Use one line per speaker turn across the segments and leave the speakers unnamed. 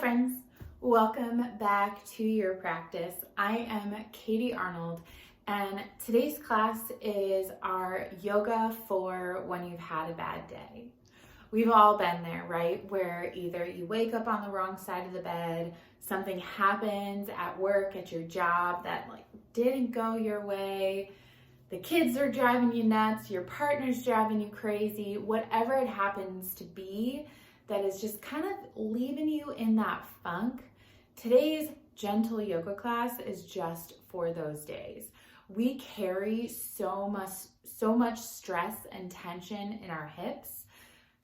friends, welcome back to your practice. I am Katie Arnold, and today's class is our yoga for when you've had a bad day. We've all been there, right? Where either you wake up on the wrong side of the bed, something happens at work, at your job that didn't go your way, the kids are driving you nuts, your partner's driving you crazy, whatever it happens to be that is just kind of leaving you in that funk. Today's gentle yoga class is just for those days. We carry so much stress and tension in our hips.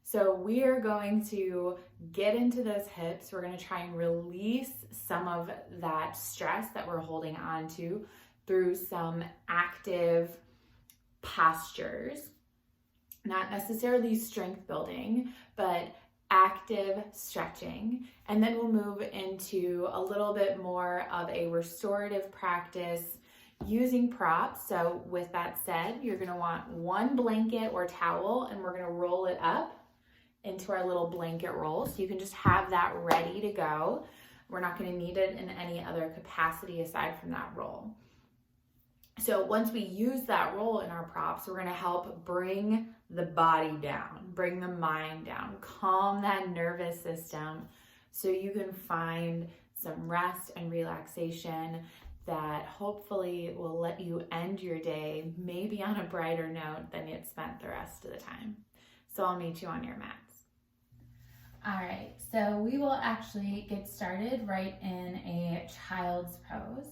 So we are going to get into those hips. We're going to try and release some of that stress that we're holding on to through some active postures, not necessarily strength building, but active stretching. And then we'll move into a little bit more of a restorative practice using props. So with that said, you're going to want one blanket or towel, and we're going to roll it up into our little blanket roll. So you can just have that ready to go. We're not going to need it in any other capacity aside from that roll. So once we use that roll in our props, we're going to help bring the body down, bring the mind down, calm that nervous system so you can find some rest and relaxation that hopefully will let you end your day maybe on a brighter note than it spent the rest of the time. So I'll meet you on your mats. All right, so we will actually get started right in a child's pose.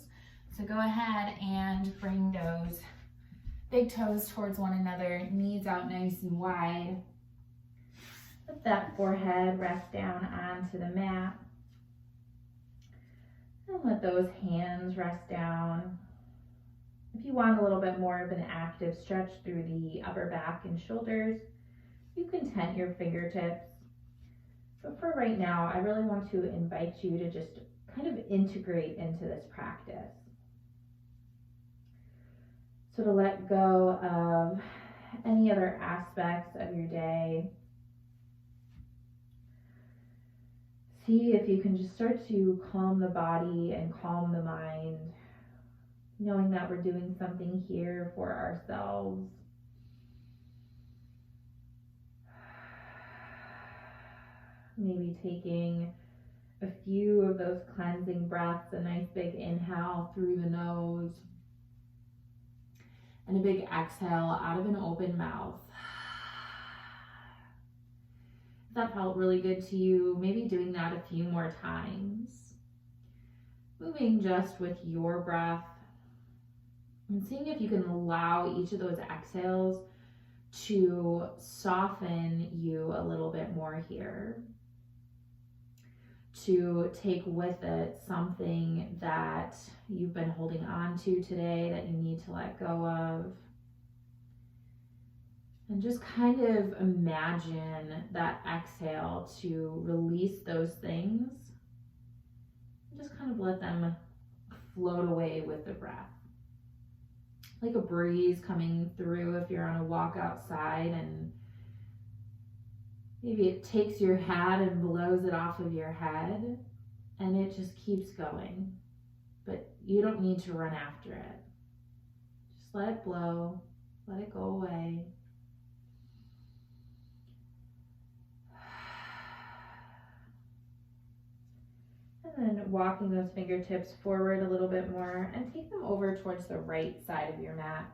So go ahead and bring those big toes towards one another, knees out nice and wide. Let that forehead rest down onto the mat. And let those hands rest down. If you want a little bit more of an active stretch through the upper back and shoulders, you can tent your fingertips. But for right now, I really want to invite you to just kind of integrate into this practice. So to let go of any other aspects of your day. See if you can just start to calm the body and calm the mind, knowing that we're doing something here for ourselves. Maybe taking a few of those cleansing breaths, a nice big inhale through the nose, and a big exhale out of an open mouth. If that felt really good to you, maybe doing that a few more times. Moving just with your breath and seeing if you can allow each of those exhales to soften you a little bit more here. To take with it something that you've been holding on to today that you need to let go of. And just kind of imagine that exhale to release those things. Just kind of let them float away with the breath. Like a breeze coming through if you're on a walk outside, and maybe it takes your hat and blows it off of your head, and it just keeps going. But you don't need to run after it. Just let it blow, let it go away. And then walking those fingertips forward a little bit more and take them over towards the right side of your mat.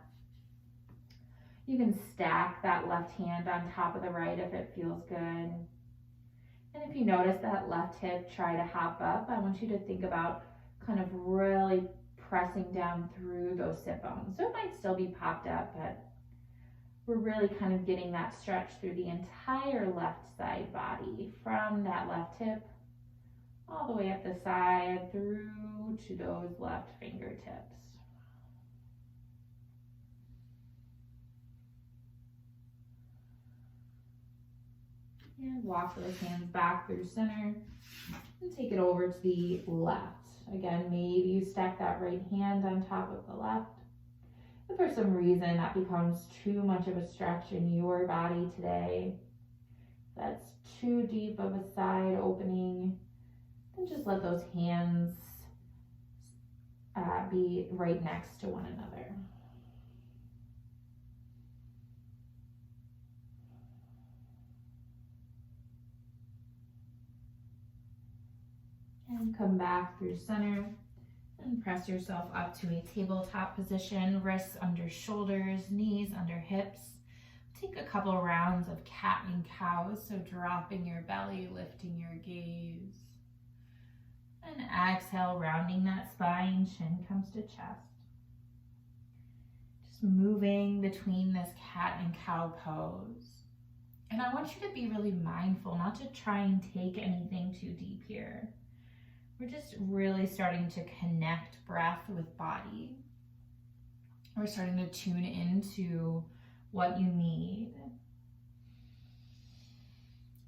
You can stack that left hand on top of the right if it feels good. And if you notice that left hip try to hop up, I want you to think about kind of really pressing down through those sit bones. So it might still be popped up, but we're really kind of getting that stretch through the entire left side body, from that left hip all the way up the side through to those left fingertips. And walk those hands back through center and take it over to the left. Again, maybe you stack that right hand on top of the left. If for some reason that becomes too much of a stretch in your body today, that's too deep of a side opening, then just let those hands be right next to one another. And come back through center and press yourself up to a tabletop position, wrists under shoulders, knees under hips. Take a couple rounds of cat and cow, so dropping your belly, lifting your gaze. And exhale, rounding that spine, chin comes to chest. Just moving between this cat and cow pose. And I want you to be really mindful not to try and take anything too deep here. We're just really starting to connect breath with body. We're starting to tune into what you need.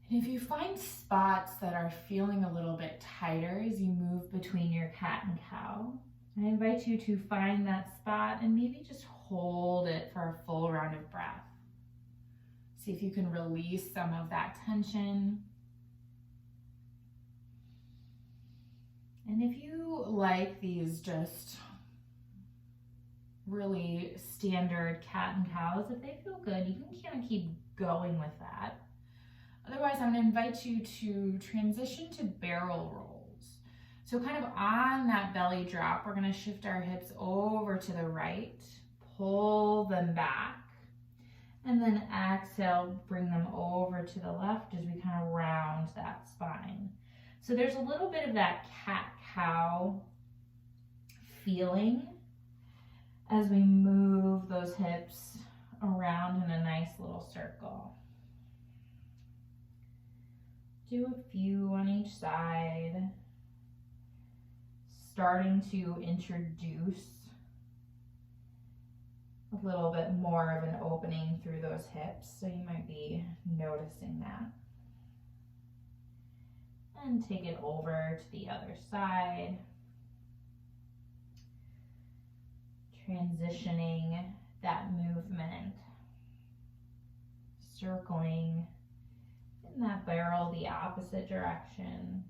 And if you find spots that are feeling a little bit tighter as you move between your cat and cow, I invite you to find that spot and maybe just hold it for a full round of breath. See if you can release some of that tension. And if you like these just really standard cat and cows, if they feel good, you can kind of keep going with that. Otherwise, I'm going to invite you to transition to barrel rolls. So kind of on that belly drop, we're going to shift our hips over to the right, pull them back, and then exhale, bring them over to the left as we kind of round that spine. So there's a little bit of that cat-cow feeling as we move those hips around in a nice little circle. Do a few on each side, starting to introduce a little bit more of an opening through those hips, so you might be noticing that. And take it over to the other side. Transitioning that movement. Circling in that barrel the opposite direction.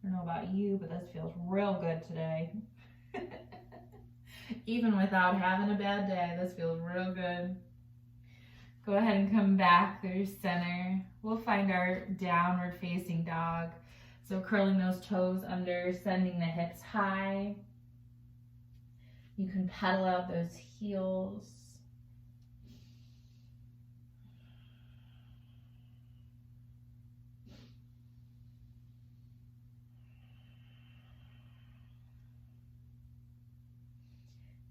I don't know about you, but this feels real good today. Even without having a bad day, this feels real good. Go ahead and come back through center. We'll find our downward facing dog. So curling those toes under, sending the hips high. You can pedal out those heels.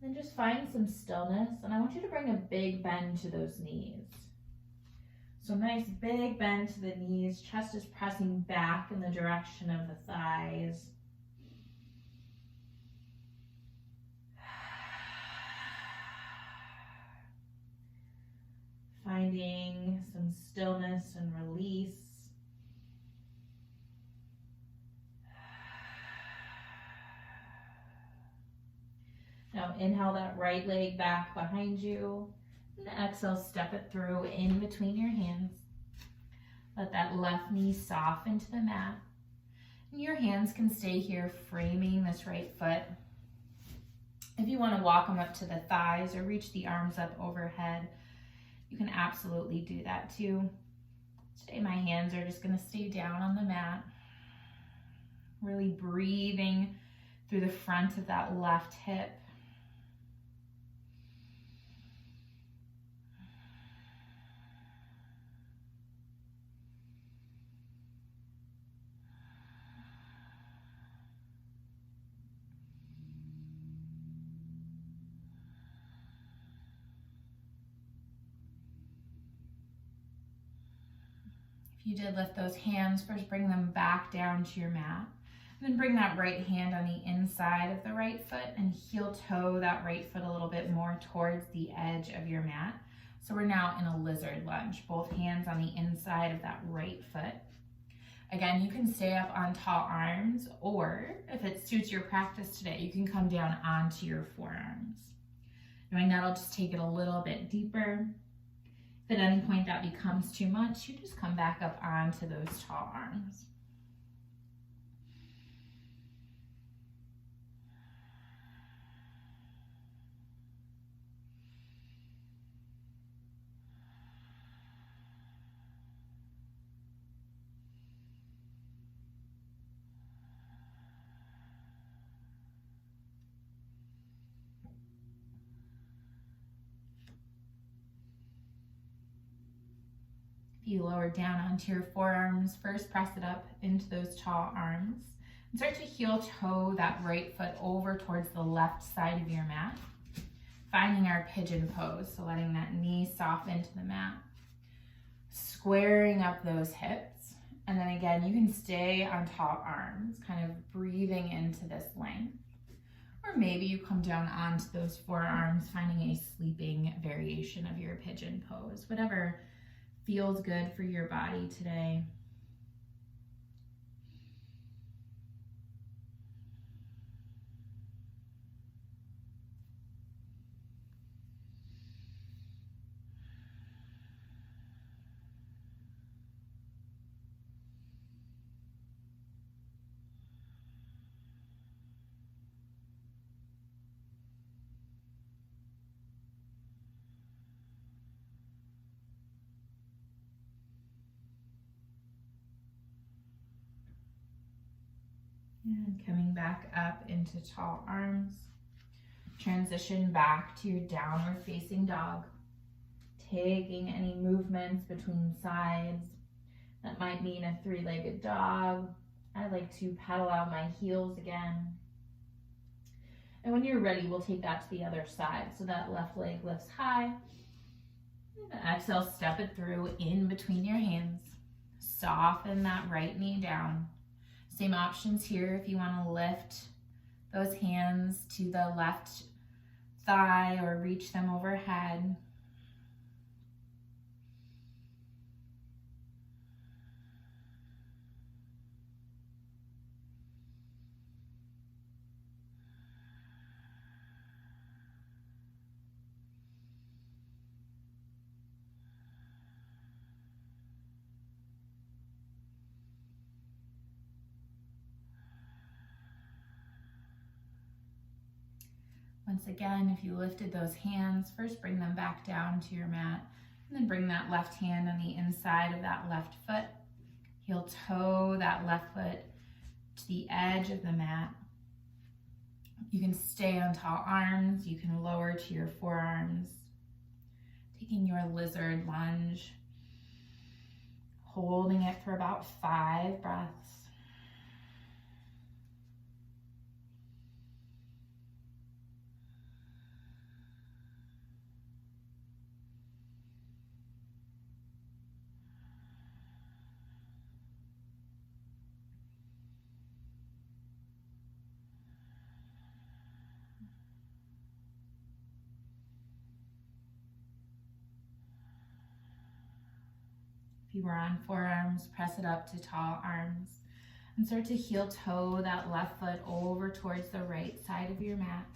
Then just find some stillness, and I want you to bring a big bend to those knees. So nice big bend to the knees, chest is pressing back in the direction of the thighs. Finding some stillness and release. Now inhale that right leg back behind you, and exhale, step it through in between your hands. Let that left knee soften to the mat. And your hands can stay here framing this right foot. If you want to walk them up to the thighs or reach the arms up overhead, you can absolutely do that too. Today my hands are just going to stay down on the mat. Really breathing through the front of that left hip. If you did lift those hands, first bring them back down to your mat. And then bring that right hand on the inside of the right foot and heel toe that right foot a little bit more towards the edge of your mat. So we're now in a lizard lunge, both hands on the inside of that right foot. Again, you can stay up on tall arms, or if it suits your practice today, you can come down onto your forearms. Knowing that'll just take it a little bit deeper. If at any point that becomes too much, you just come back up onto those tall arms. You lower down onto your forearms. First, press it up into those tall arms. And start to heel toe that right foot over towards the left side of your mat. Finding our pigeon pose, so letting that knee soften to the mat. Squaring up those hips. And then again, you can stay on tall arms, kind of breathing into this length. Or maybe you come down onto those forearms, finding a sleeping variation of your pigeon pose. Whatever feels good for your body today. And coming back up into tall arms. Transition back to your downward facing dog. Taking any movements between sides. That might mean a three-legged dog. I like to pedal out my heels again. And when you're ready, we'll take that to the other side. So that left leg lifts high. And exhale, step it through in between your hands. Soften that right knee down. Same options here if you want to lift those hands to the left thigh or reach them overhead. Once again, if you lifted those hands, first bring them back down to your mat, and then bring that left hand on the inside of that left foot. Heel toe that left foot to the edge of the mat. You can stay on tall arms, you can lower to your forearms. Taking your lizard lunge, holding it for about 5 breaths. If you were on forearms, press it up to tall arms and start to heel toe that left foot over towards the right side of your mat,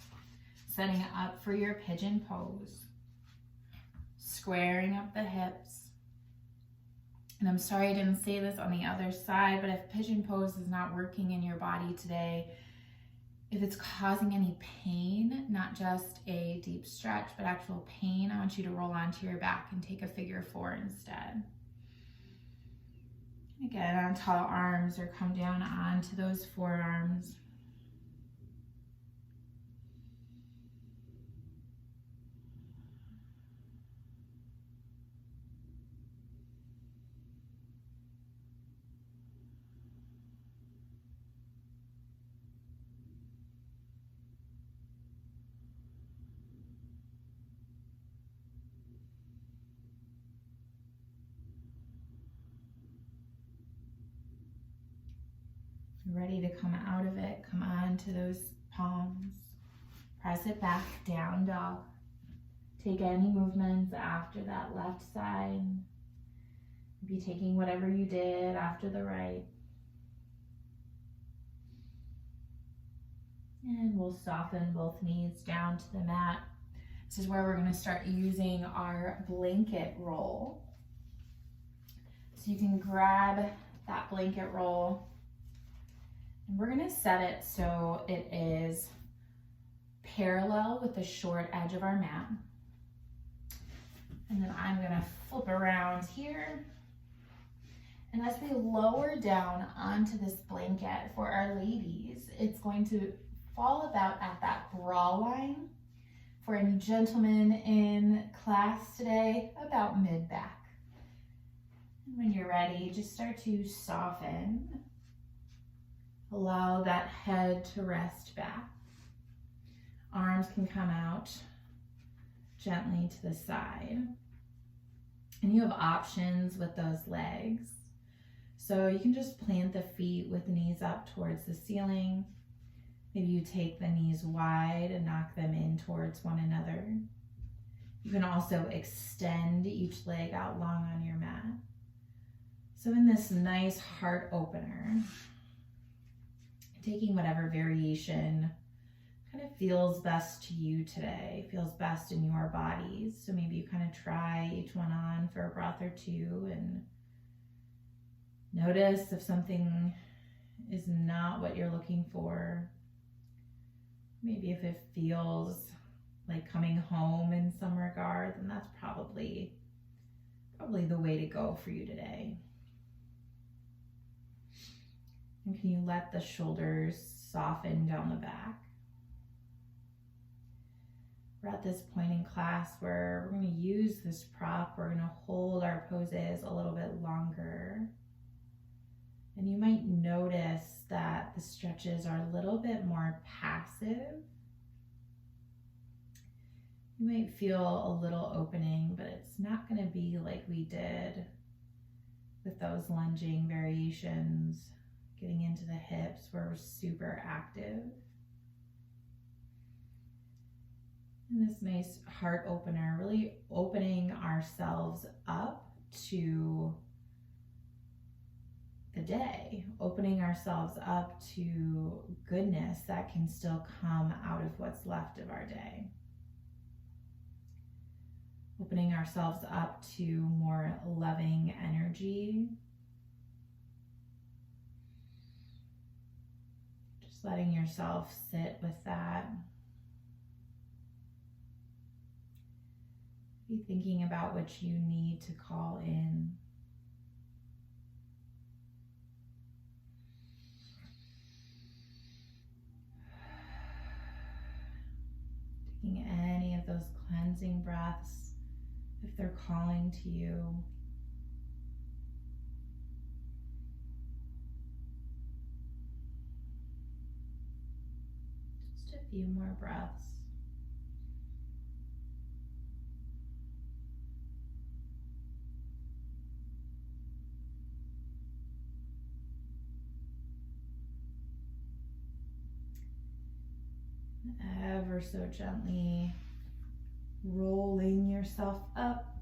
setting it up for your pigeon pose. Squaring up the hips. And I'm sorry I didn't say this on the other side, but if pigeon pose is not working in your body today, if it's causing any pain, not just a deep stretch, but actual pain, I want you to roll onto your back and take a figure 4 instead. Again, on tall arms or come down onto those forearms. Ready to come out of it, come on to those palms. Press it back, down dog. Take any movements after that left side. Be taking whatever you did after the right. And we'll soften both knees down to the mat. This is where we're going to start using our blanket roll. So you can grab that blanket roll, and we're going to set it so it is parallel with the short edge of our mat. And then I'm going to flip around here. And as we lower down onto this blanket for our ladies, it's going to fall about at that bra line. For any gentlemen in class today, about mid-back. And when you're ready, just start to soften. Allow that head to rest back. Arms can come out gently to the side. And you have options with those legs. So you can just plant the feet with the knees up towards the ceiling. Maybe you take the knees wide and knock them in towards one another. You can also extend each leg out long on your mat. So in this nice heart opener, taking whatever variation kind of feels best to you today, feels best in your bodies. So maybe you kind of try each one on for a breath or two and notice if something is not what you're looking for. Maybe if it feels like coming home in some regard, then that's probably the way to go for you today. And can you let the shoulders soften down the back? We're at this point in class where we're going to use this prop. We're going to hold our poses a little bit longer. And you might notice that the stretches are a little bit more passive. You might feel a little opening, but it's not going to be like we did with those lunging variations, getting into the hips where we're super active. And this nice heart opener, really opening ourselves up to the day, opening ourselves up to goodness that can still come out of what's left of our day. Opening ourselves up to more loving energy. Just letting yourself sit with that. Be thinking about what you need to call in. Taking any of those cleansing breaths if they're calling to you. Just a few more breaths. Ever so gently rolling yourself up,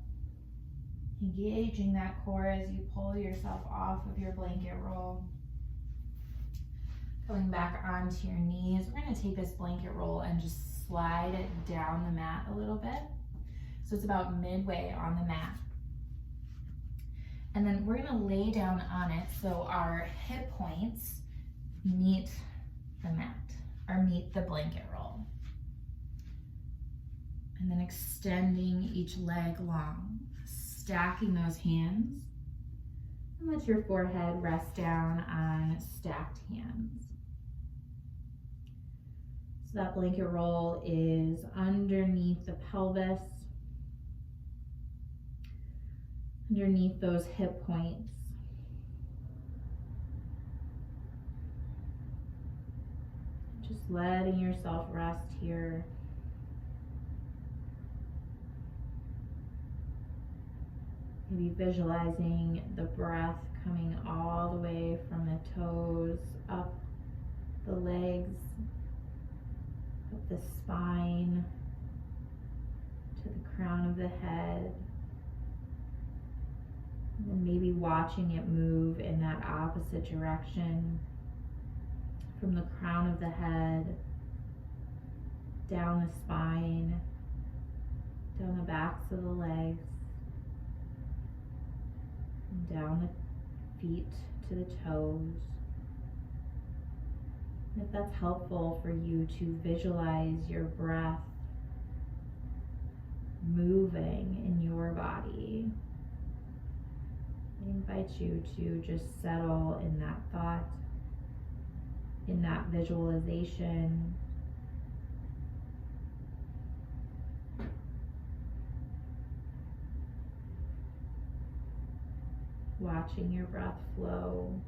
engaging that core as you pull yourself off of your blanket roll. Going back onto your knees, we're going to take this blanket roll and just slide it down the mat a little bit. So it's about midway on the mat. And then we're going to lay down on it so our hip points meet the mat, or meet the blanket roll. And then extending each leg long, stacking those hands, and let your forehead rest down on stacked hands. So that blanket roll is underneath the pelvis, underneath those hip points. Just letting yourself rest here. Maybe visualizing the breath coming all the way from the toes, up the legs, up the spine, to the crown of the head. And then maybe watching it move in that opposite direction, from the crown of the head, down the spine, down the backs of the legs, and down the feet to the toes. If that's helpful for you to visualize your breath moving in your body, I invite you to just settle in that thought, in that visualization. Watching your breath flow.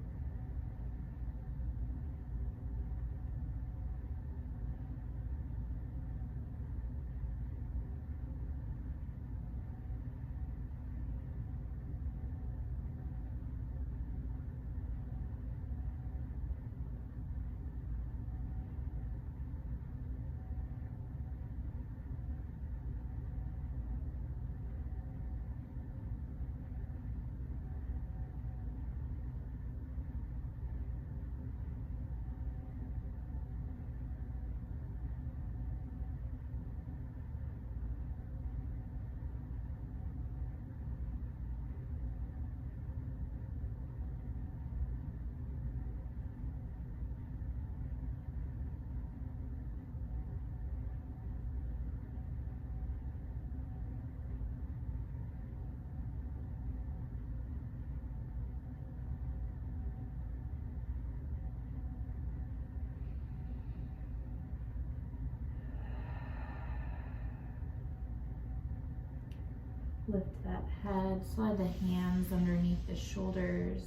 Lift that head, slide the hands underneath the shoulders,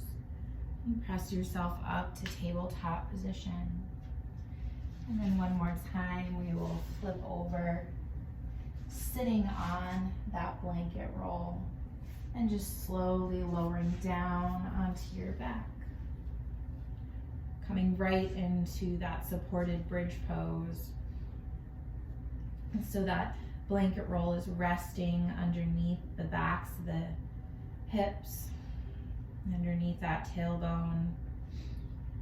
and press yourself up to tabletop position. And then one more time, we will flip over, sitting on that blanket roll, and just slowly lowering down onto your back. Coming right into that supported bridge pose. And so that blanket roll is resting underneath the backs of the hips, underneath that tailbone,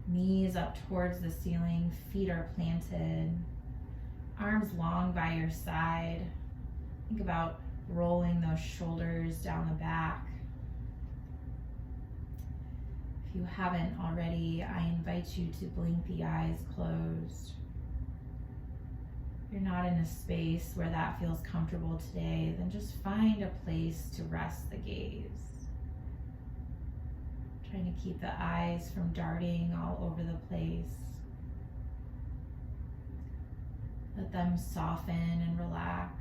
knees up towards the ceiling, feet are planted, arms long by your side. Think about rolling those shoulders down the back. If you haven't already, I invite you to blink the eyes closed. If you're not in a space where that feels comfortable today, then just find a place to rest the gaze. Trying to keep the eyes from darting all over the place. Let them soften and relax.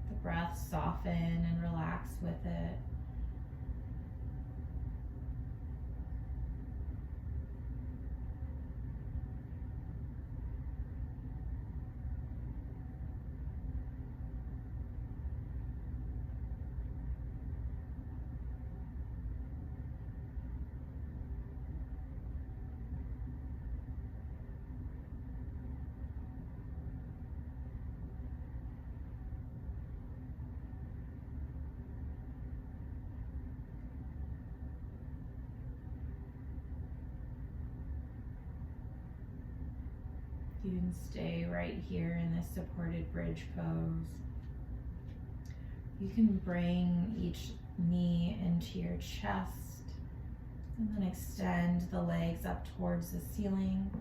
The breath soften and relax with it. You can stay right here in this supported bridge pose. You can bring each knee into your chest and then extend the legs up towards the ceiling,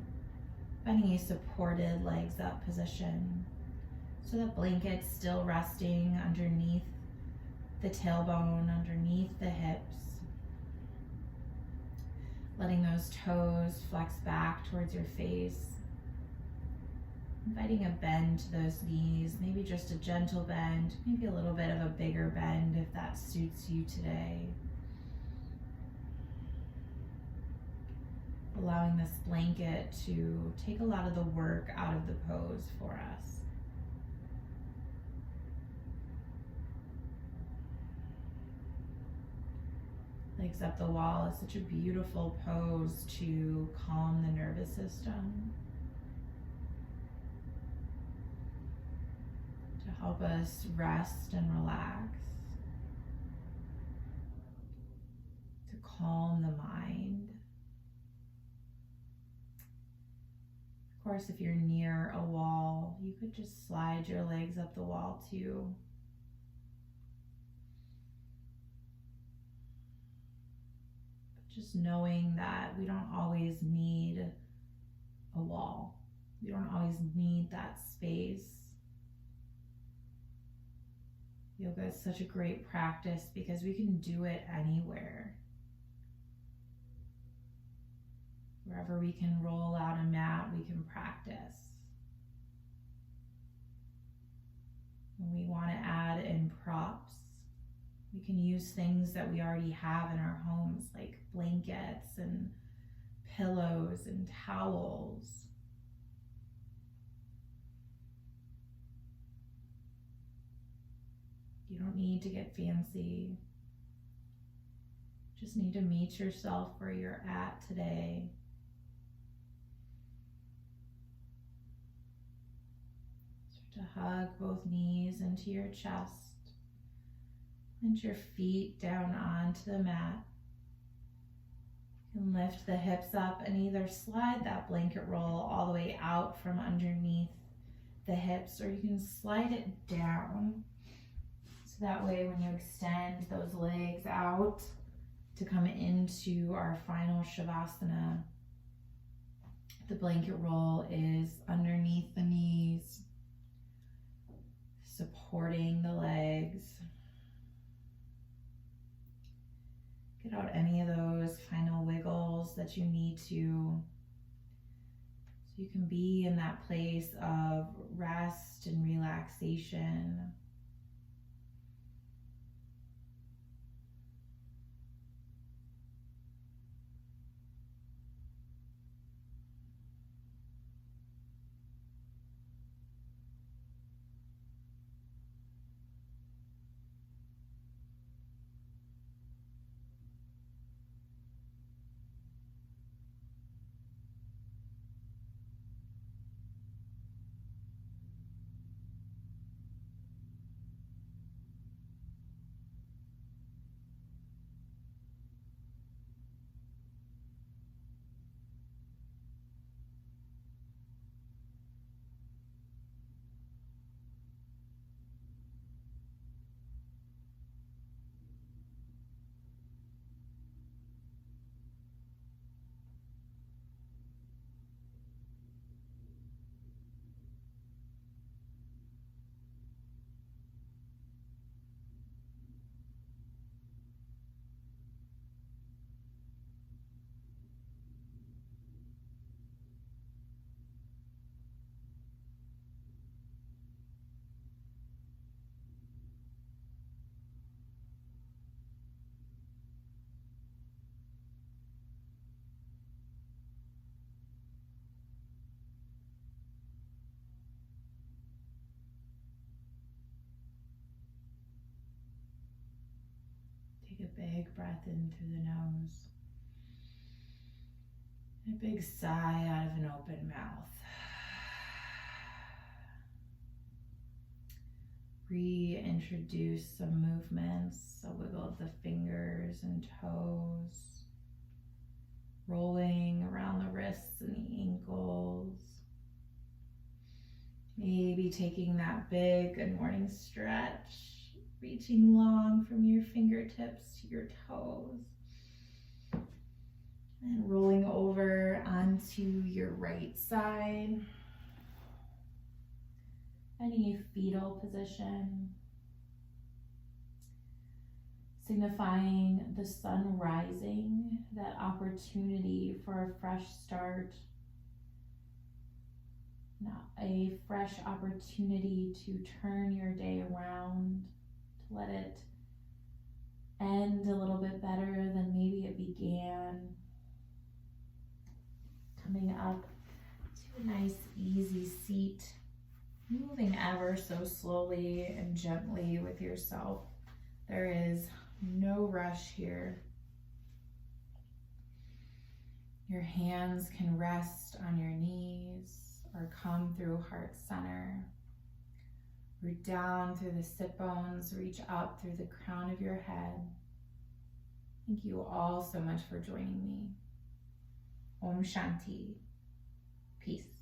finding a supported legs up position. So the blanket's still resting underneath the tailbone, underneath the hips. Letting those toes flex back towards your face. Inviting a bend to those knees, maybe just a gentle bend, maybe a little bit of a bigger bend if that suits you today. Allowing this blanket to take a lot of the work out of the pose for us. Legs up the wall is such a beautiful pose to calm the nervous system. To help us rest and relax, to calm the mind, Of course, if you're near a wall, you could just slide your legs up the wall too. But just knowing that we don't always need a wall. We don't always need that space. Yoga is such a great practice because we can do it anywhere. Wherever we can roll out a mat, we can practice. When we want to add in props, we can use things that we already have in our homes, like blankets and pillows and towels. You don't need to get fancy. Just need to meet yourself where you're at today. Start to hug both knees into your chest. Plant your feet down onto the mat. You can lift the hips up and either slide that blanket roll all the way out from underneath the hips, or you can slide it down. So that way when you extend those legs out to come into our final Shavasana, the blanket roll is underneath the knees, supporting the legs. Get out any of those final wiggles that you need to, so you can be in that place of rest and relaxation. Take a big breath in through the nose. And a big sigh out of an open mouth. Reintroduce some movements, a wiggle of the fingers and toes, rolling around the wrists and the ankles. Maybe taking that big good morning stretch, reaching long from your fingertips to your toes. And rolling over onto your right side. Any fetal position, signifying the sun rising, that opportunity for a fresh start, a fresh opportunity to turn your day around, to let it end a little bit better than maybe it began. Coming up to a nice easy seat. Moving ever so slowly and gently with yourself. There is no rush here. Your hands can rest on your knees or come through heart center. Root down through the sit bones, reach up through the crown of your head. Thank you all so much for joining me. Om Shanti. Peace.